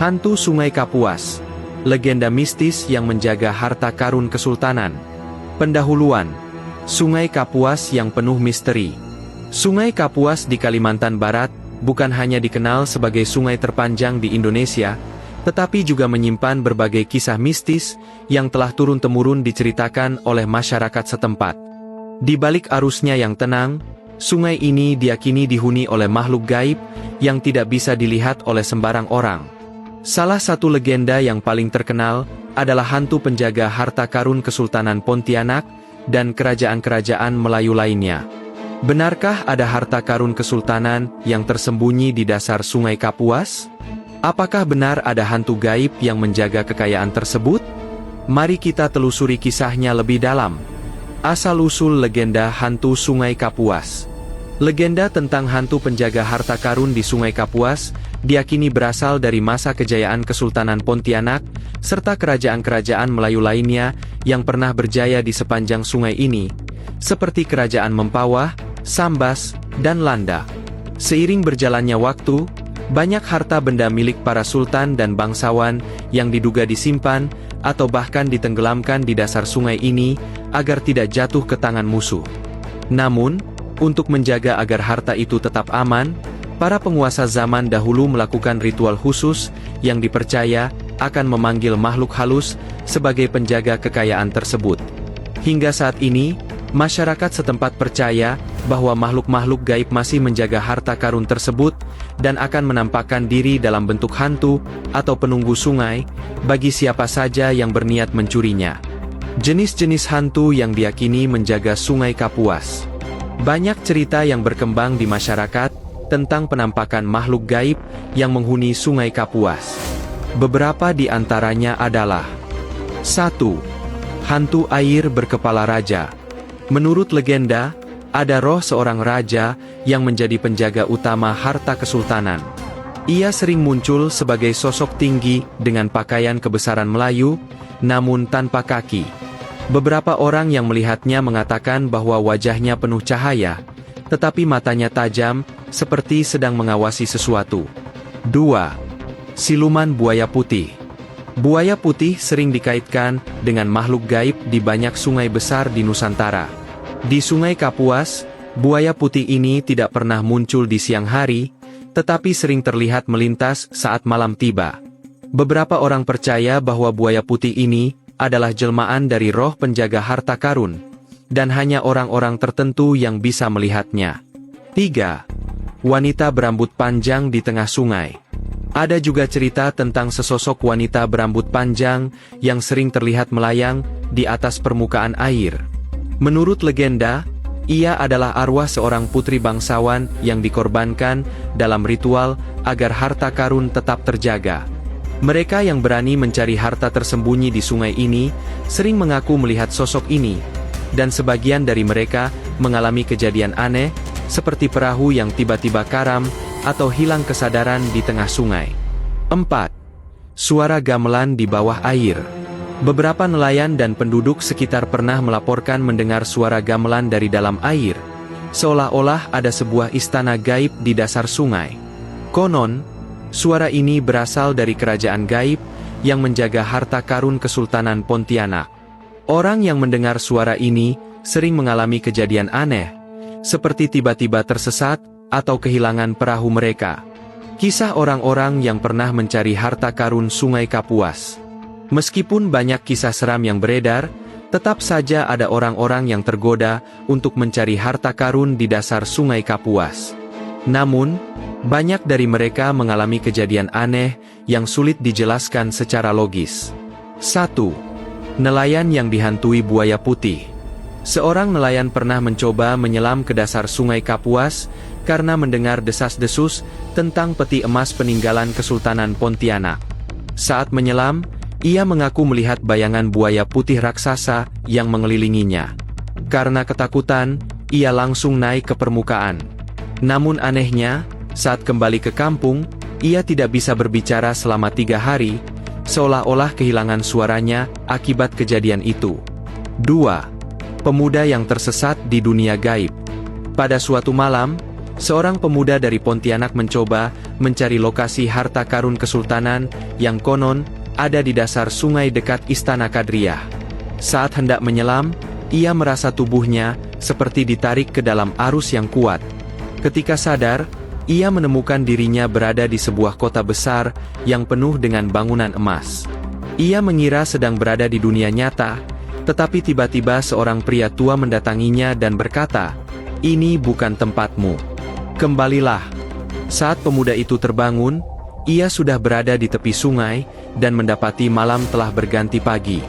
Hantu Sungai Kapuas. Legenda mistis yang menjaga harta karun kesultanan. Pendahuluan. Sungai Kapuas yang penuh misteri. Sungai Kapuas di Kalimantan Barat bukan hanya dikenal sebagai sungai terpanjang di Indonesia, tetapi juga menyimpan berbagai kisah mistis yang telah turun-temurun diceritakan oleh masyarakat setempat. Di balik arusnya yang tenang, sungai ini diyakini dihuni oleh makhluk gaib yang tidak bisa dilihat oleh sembarang orang. Salah satu legenda yang paling terkenal adalah hantu penjaga harta karun Kesultanan Pontianak dan kerajaan-kerajaan Melayu lainnya. Benarkah ada harta karun kesultanan yang tersembunyi di dasar Sungai Kapuas? Apakah benar ada hantu gaib yang menjaga kekayaan tersebut? Mari kita telusuri kisahnya lebih dalam. Asal-usul legenda hantu Sungai Kapuas. Legenda tentang hantu penjaga harta karun di Sungai Kapuas diyakini berasal dari masa kejayaan Kesultanan Pontianak, serta kerajaan-kerajaan Melayu lainnya yang pernah berjaya di sepanjang sungai ini, seperti Kerajaan Mempawah, Sambas, dan Landa. Seiring berjalannya waktu, banyak harta benda milik para sultan dan bangsawan yang diduga disimpan atau bahkan ditenggelamkan di dasar sungai ini agar tidak jatuh ke tangan musuh. Namun, untuk menjaga agar harta itu tetap aman, para penguasa zaman dahulu melakukan ritual khusus yang dipercaya akan memanggil makhluk halus sebagai penjaga kekayaan tersebut. Hingga saat ini, masyarakat setempat percaya bahwa makhluk-makhluk gaib masih menjaga harta karun tersebut dan akan menampakkan diri dalam bentuk hantu atau penunggu sungai bagi siapa saja yang berniat mencurinya. Jenis-jenis hantu yang diyakini menjaga Sungai Kapuas. Banyak cerita yang berkembang di masyarakat tentang penampakan makhluk gaib yang menghuni Sungai Kapuas. Beberapa di antaranya adalah 1. Hantu air berkepala raja. Menurut legenda, ada roh seorang raja yang menjadi penjaga utama harta kesultanan. Ia sering muncul sebagai sosok tinggi dengan pakaian kebesaran Melayu, namun tanpa kaki. Beberapa orang yang melihatnya mengatakan bahwa wajahnya penuh cahaya, tetapi matanya tajam, seperti sedang mengawasi sesuatu. 2. Siluman buaya putih. Buaya putih sering dikaitkan dengan makhluk gaib di banyak sungai besar di Nusantara. Di Sungai Kapuas, buaya putih ini tidak pernah muncul di siang hari, tetapi sering terlihat melintas saat malam tiba. Beberapa orang percaya bahwa buaya putih ini adalah jelmaan dari roh penjaga harta karun, dan hanya orang-orang tertentu yang bisa melihatnya. 3. Wanita berambut panjang di tengah sungai. Ada juga cerita tentang sesosok wanita berambut panjang yang sering terlihat melayang di atas permukaan air. Menurut legenda, ia adalah arwah seorang putri bangsawan yang dikorbankan dalam ritual agar harta karun tetap terjaga. Mereka yang berani mencari harta tersembunyi di sungai ini sering mengaku melihat sosok ini, dan sebagian dari mereka mengalami kejadian aneh, seperti perahu yang tiba-tiba karam, atau hilang kesadaran di tengah sungai. 4. Suara gamelan di bawah air. Beberapa nelayan dan penduduk sekitar pernah melaporkan mendengar suara gamelan dari dalam air, seolah-olah ada sebuah istana gaib di dasar sungai. Konon, suara ini berasal dari kerajaan gaib yang menjaga harta karun Kesultanan Pontianak. Orang yang mendengar suara ini sering mengalami kejadian aneh, seperti tiba-tiba tersesat atau kehilangan perahu mereka. Kisah orang-orang yang pernah mencari harta karun Sungai Kapuas. Meskipun banyak kisah seram yang beredar, tetap saja ada orang-orang yang tergoda untuk mencari harta karun di dasar Sungai Kapuas. Namun, banyak dari mereka mengalami kejadian aneh yang sulit dijelaskan secara logis. 1. Nelayan yang dihantui buaya putih. Seorang nelayan pernah mencoba menyelam ke dasar Sungai Kapuas karena mendengar desas-desus tentang peti emas peninggalan Kesultanan Pontianak. Saat menyelam, ia mengaku melihat bayangan buaya putih raksasa yang mengelilinginya. Karena ketakutan, ia langsung naik ke permukaan. Namun anehnya, saat kembali ke kampung, ia tidak bisa berbicara selama 3 hari, seolah-olah kehilangan suaranya akibat kejadian itu. 2. Pemuda yang tersesat di dunia gaib. Pada suatu malam, Seorang pemuda dari Pontianak mencoba mencari lokasi harta karun kesultanan yang konon ada di dasar sungai dekat Istana Kadriah. Saat hendak menyelam, ia merasa tubuhnya seperti ditarik ke dalam arus yang kuat. Ketika sadar, ia menemukan dirinya berada di sebuah kota besar yang penuh dengan bangunan emas. Ia mengira sedang berada di dunia nyata, tetapi tiba-tiba seorang pria tua mendatanginya dan berkata, "Ini bukan tempatmu. Kembalilah." Saat pemuda itu terbangun, ia sudah berada di tepi sungai, dan mendapati malam telah berganti pagi.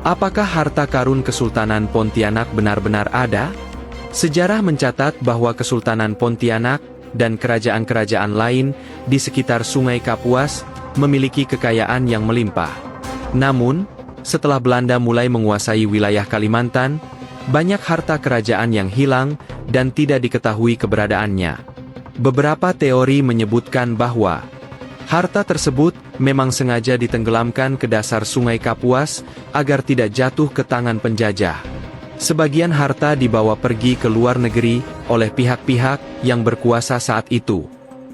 Apakah harta karun Kesultanan Pontianak benar-benar ada? Sejarah mencatat bahwa Kesultanan Pontianak dan kerajaan-kerajaan lain di sekitar Sungai Kapuas memiliki kekayaan yang melimpah. Namun, setelah Belanda mulai menguasai wilayah Kalimantan, banyak harta kerajaan yang hilang dan tidak diketahui keberadaannya. Beberapa teori menyebutkan bahwa harta tersebut memang sengaja ditenggelamkan ke dasar Sungai Kapuas agar tidak jatuh ke tangan penjajah. Sebagian harta dibawa pergi ke luar negeri oleh pihak-pihak yang berkuasa saat itu.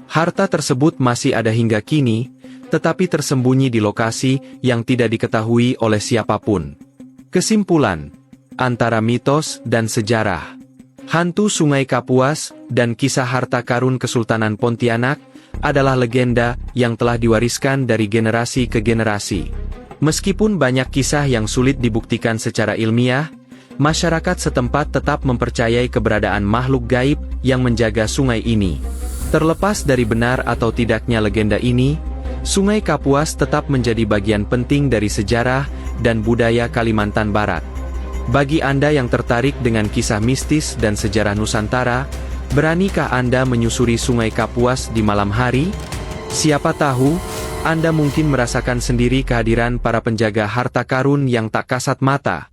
Harta tersebut masih ada hingga kini, tetapi tersembunyi di lokasi yang tidak diketahui oleh siapapun. Kesimpulan, antara mitos dan sejarah, hantu Sungai Kapuas dan kisah harta karun Kesultanan Pontianak adalah legenda yang telah diwariskan dari generasi ke generasi. Meskipun banyak kisah yang sulit dibuktikan secara ilmiah, masyarakat setempat tetap mempercayai keberadaan makhluk gaib yang menjaga sungai ini. Terlepas dari benar atau tidaknya legenda ini, Sungai Kapuas tetap menjadi bagian penting dari sejarah dan budaya Kalimantan Barat. Bagi Anda yang tertarik dengan kisah mistis dan sejarah Nusantara, beranikah Anda menyusuri Sungai Kapuas di malam hari? Siapa tahu, Anda mungkin merasakan sendiri kehadiran para penjaga harta karun yang tak kasat mata.